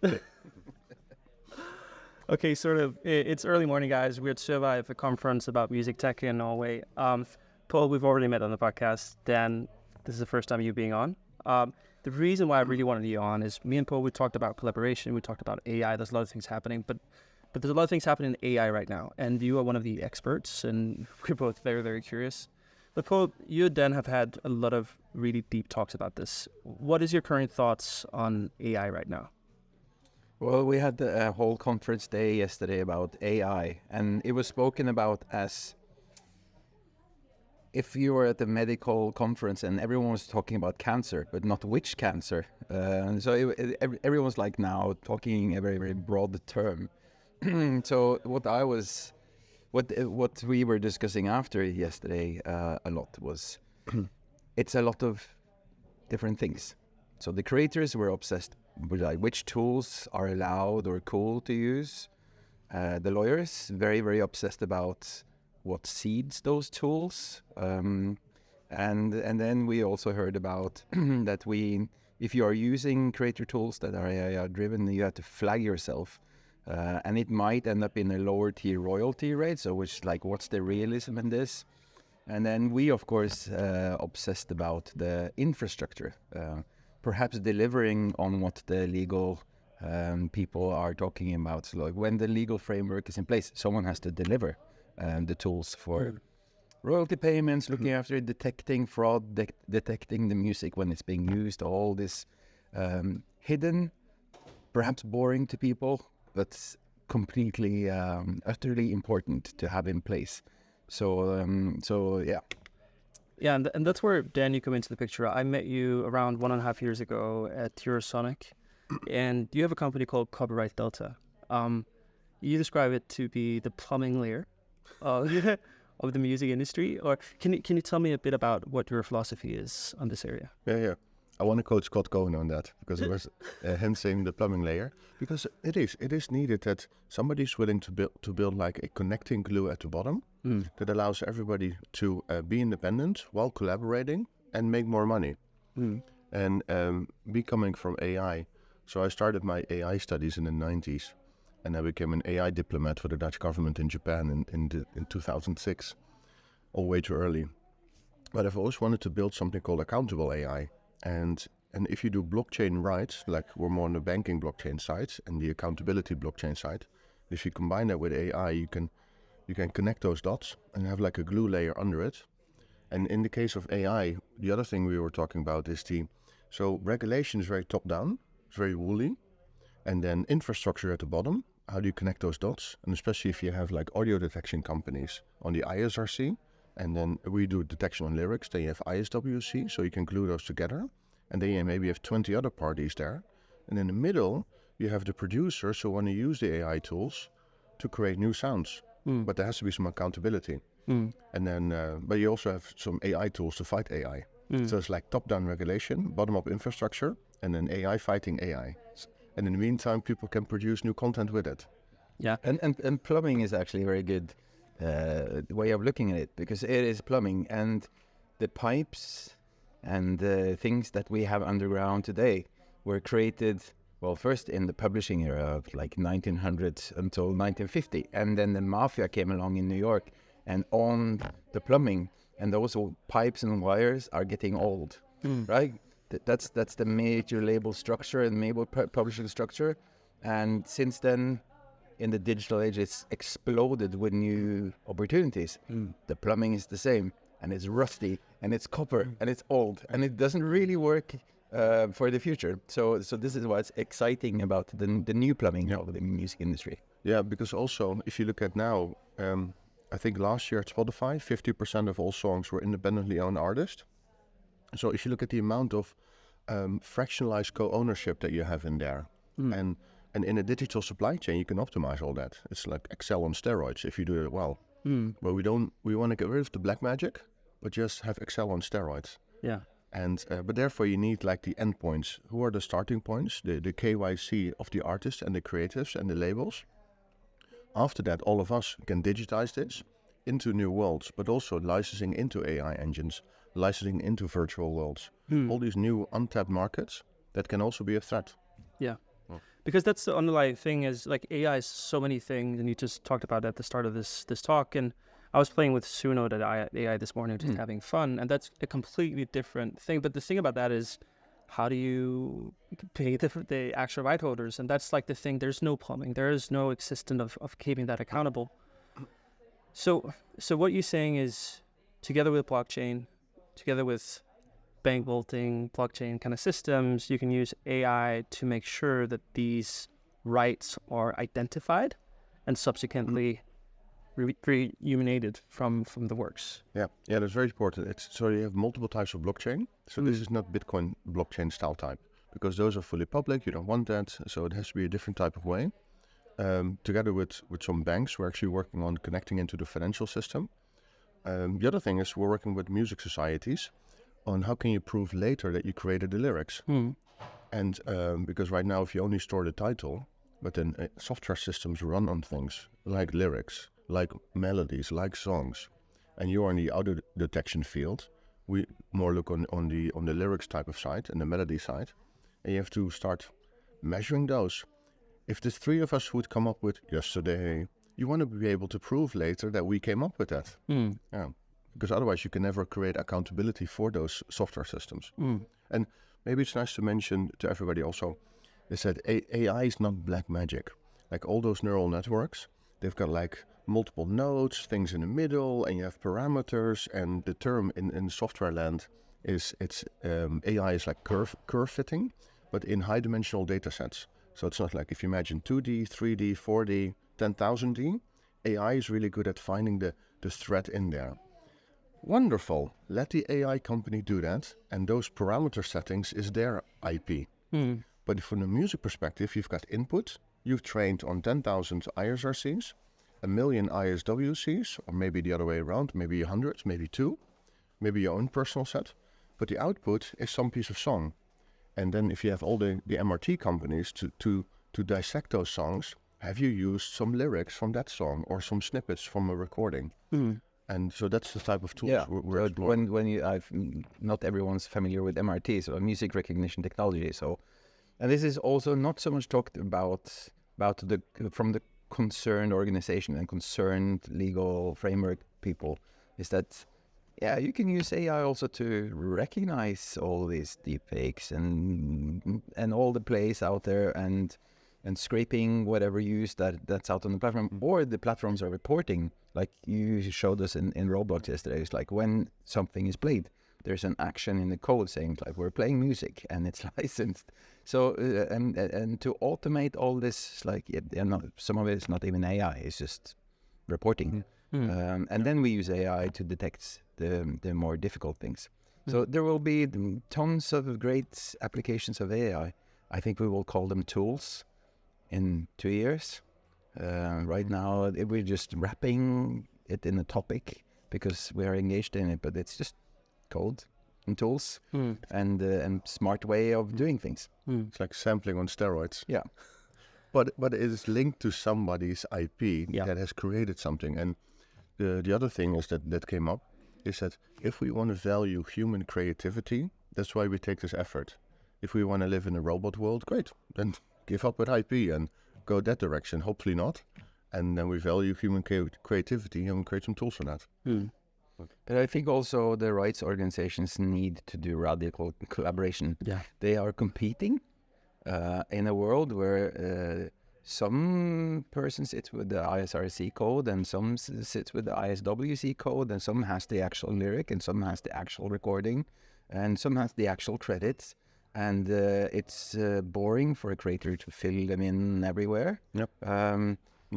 Okay, it's early morning, guys. We're at Sørveiv, a conference about music tech in Norway. Paul, we've already met on the podcast. Dan, this is the first time you being on. The reason why I really wanted you on is me and Paul, we talked about collaboration, we talked about AI, there's a lot of things happening, but there's a lot of things happening in AI right now, and you are one of the experts, and we're both very, very curious. But Paul, you and Dan have had a lot of really deep talks about this. What is your current thoughts on AI right now? Well, we had a whole conference day yesterday about AI, and it was spoken about as if you were at a medical conference and everyone was talking about cancer, but not which cancer. Everyone's like now talking a very, very broad term. So what we were discussing after yesterday a lot was it's a lot of different things. So the creators were obsessed with like which tools are allowed or cool to use. The lawyers very, very obsessed about what seeds those tools. And then we also heard about that if you are using creator tools that are AI driven, you have to flag yourself. And it might end up in a lower tier royalty rate. So what's the realism in this? And then we, of course, obsessed about the infrastructure, perhaps delivering on what the legal people are talking about. So like when the legal framework is in place, someone has to deliver the tools for royalty payments, looking after it, detecting fraud, detecting the music when it's being used, all this hidden, perhaps boring to people, but completely, utterly important to have in place. So yeah. Yeah, and that's where, Dan, you come into the picture. I met you around 1.5 years ago at Eurosonic, and you have a company called Copyright Delta. You describe it to be the plumbing layer of the music industry. Or can you tell me a bit about what your philosophy is on this area? Yeah. I want to quote Scott Cohen on that, because it was him saying the plumbing layer. Because it is needed that somebody's willing to build like a connecting glue at the bottom that allows everybody to be independent while collaborating and make more money. And me coming from AI, so I started my AI studies in the 90s, and I became an AI diplomat for the Dutch government in Japan in 2006, all way too early. But I've always wanted to build something called accountable AI. And if you do blockchain right, like we're more on the banking blockchain side and the accountability blockchain side, if you combine that with AI, you can connect those dots and have like a glue layer under it. And in the case of AI, the other thing we were talking about is so regulation is very top down, it's very woolly, and then infrastructure at the bottom. How do you connect those dots? And especially if you have like audio detection companies on the ISRC, and then we do detection on lyrics, then you have ISWC, so you can glue those together. And then you maybe have 20 other parties there. And in the middle, you have the producers who want to use the AI tools to create new sounds. But there has to be some accountability. And then, but you also have some AI tools to fight AI. So it's like top-down regulation, bottom-up infrastructure, and then AI fighting AI. And in the meantime, people can produce new content with it. Yeah. And plumbing is actually a very good way of looking at it, because it is plumbing, and the pipes and the things that we have underground today were created, well, first in the publishing era of like 1900 until 1950, and then the mafia came along in New York and owned the plumbing, and those pipes and wires are getting old, right? That's the major label structure and major publishing structure, and since then, in the digital age, it's exploded with new opportunities. The plumbing is the same, and it's rusty, and it's copper, and it's old, and it doesn't really work for the future. So this is what's exciting about the new plumbing of the music industry. Yeah, because also, if you look at now, I think last year at Spotify, 50% of all songs were independently owned artists. So if you look at the amount of fractionalized co-ownership that you have in there, and in a digital supply chain, you can optimize all that. It's like Excel on steroids if you do it well. But we want to get rid of the black magic, but just have Excel on steroids. Yeah. And but therefore you need like the endpoints. Who are the starting points? The KYC of the artists and the creatives and the labels. After that, all of us can digitize this into new worlds, but also licensing into AI engines, licensing into virtual worlds. All these new untapped markets that can also be a threat. Yeah. because that's the underlying thing is like AI is so many things, and you just talked about it at the start of this talk. And I was playing with Suno that AI this morning, just having fun, and that's a completely different thing. But the thing about that is, how do you pay the actual right holders? And that's like the thing. There's no plumbing. There is no existence of keeping that accountable. So what you're saying is, together with blockchain, together with bank vaulting, blockchain kind of systems, you can use AI to make sure that these rights are identified and subsequently remunerated from the works. Yeah, that's very important. So you have multiple types of blockchain. So this is not Bitcoin blockchain style type, because those are fully public. You don't want that. So it has to be a different type of way. Together with some banks, we're actually working on connecting into the financial system. The other thing is we're working with music societies on how can you prove later that you created the lyrics. And because right now, if you only store the title, but then software systems run on things like lyrics, like melodies, like songs, and you're in the audio detection field, we more look on the lyrics type of side and the melody side, and you have to start measuring those. If the three of us would come up with yesterday, you want to be able to prove later that we came up with that. Yeah. Because otherwise you can never create accountability for those software systems. And maybe it's nice to mention to everybody also, is that AI is not black magic. Like all those neural networks, they've got like multiple nodes, things in the middle, and you have parameters. And the term in software land is AI is like curve fitting, but in high dimensional data sets. So it's not like if you imagine 2D, 3D, 4D, 10,000D, AI is really good at finding the thread in there. Wonderful. Let the AI company do that, and those parameter settings is their IP. But from the music perspective, you've got input. You've trained on 10,000 ISRCs, 1 million ISWCs, or maybe the other way around, maybe 100, maybe 2, maybe your own personal set. But the output is some piece of song. And then if you have all the MRT companies to dissect those songs, have you used some lyrics from that song or some snippets from a recording? And so that's the type of tools we're exploring. When not everyone's familiar with MRT, so music recognition technology. So, and this is also not so much talked about from the concerned organization and concerned legal framework people, is that you can use AI also to recognize all these deepfakes and all the plays out there and scraping whatever use that's out on the platform, or the platforms are reporting, like you showed us in Roblox yesterday. It's like when something is played, there's an action in the code saying like we're playing music and it's licensed. So and to automate all this, like some of it is not even AI, it's just reporting. And then we use AI to detect the more difficult things. So there will be tons of great applications of AI. I think we will call them tools in 2 years. Right now, we're just wrapping it in a topic because we are engaged in it, but it's just code and tools and smart way of doing things. It's like sampling on steroids. Yeah. But it is linked to somebody's IP that has created something. And the other thing is that came up is that if we want to value human creativity, that's why we take this effort. If we want to live in a robot world, great. Then give up with IP and go that direction. Hopefully not. And then we value human creativity and we create some tools for that. But I think also the rights organizations need to do radical collaboration. Yeah. They are competing in a world where some person sits with the ISRC code and some sits with the ISWC code and some has the actual lyric and some has the actual recording and some has the actual credits. And it's boring for a creator to fill them in everywhere. Yep.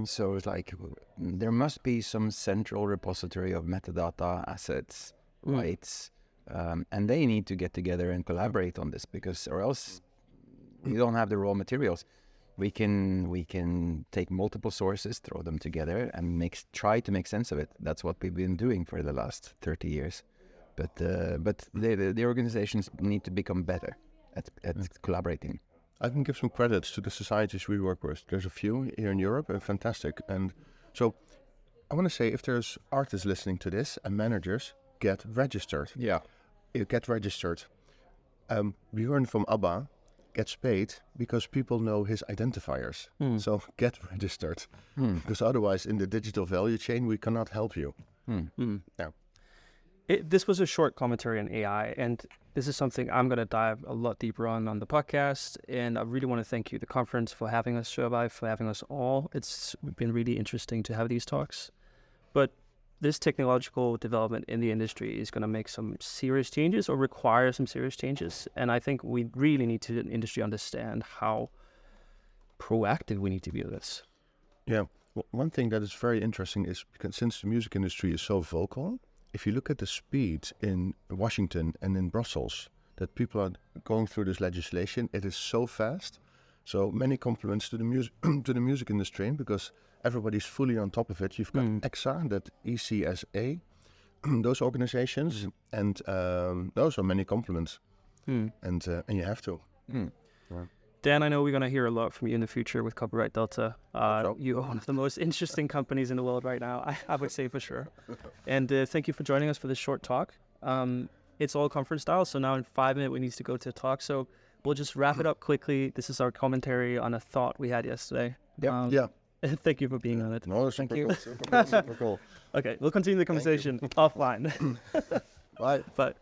So it's like there must be some central repository of metadata, assets, rights, and they need to get together and collaborate on this, because or else we don't have the raw materials. We can take multiple sources, throw them together, and try to make sense of it. That's what we've been doing for the last 30 years. But the organizations need to become better at collaborating. I can give some credits to the societies we work with. There's a few here in Europe, and fantastic. And so I want to say, if there's artists listening to this and managers, get registered. Yeah. Get registered. We heard from ABBA. gets paid because people know his identifiers. So get registered, because otherwise in the digital value chain, we cannot help you. Yeah. This was a short commentary on AI, and this is something I'm going to dive a lot deeper on the podcast. And I really want to thank you, the conference, for having us, Sørveiv, for having us all. It's been really interesting to have these talks. But this technological development in the industry is going to make some serious changes or require some serious changes. And I think we really need to, in the industry, understand how proactive we need to be with this. Yeah. Well, one thing that is very interesting is because since the music industry is so vocal, if you look at the speed in Washington and in Brussels that people are going through this legislation, it is so fast. So many compliments to the music to the music industry, because everybody's fully on top of it. You've got EXA, that ECSA, those organizations, and those are many compliments. And you have to. Yeah. Dan, I know we're going to hear a lot from you in the future with Copyright Delta. You are one of the most interesting companies in the world right now, I would say for sure. And thank you for joining us for this short talk. It's all conference style, so now in 5 minutes we need to go to a talk. So we'll just wrap it up quickly. This is our commentary on a thought we had yesterday. Yeah. Thank you for being on it. No, Thank you. super cool. Okay, we'll continue the conversation offline. Bye. But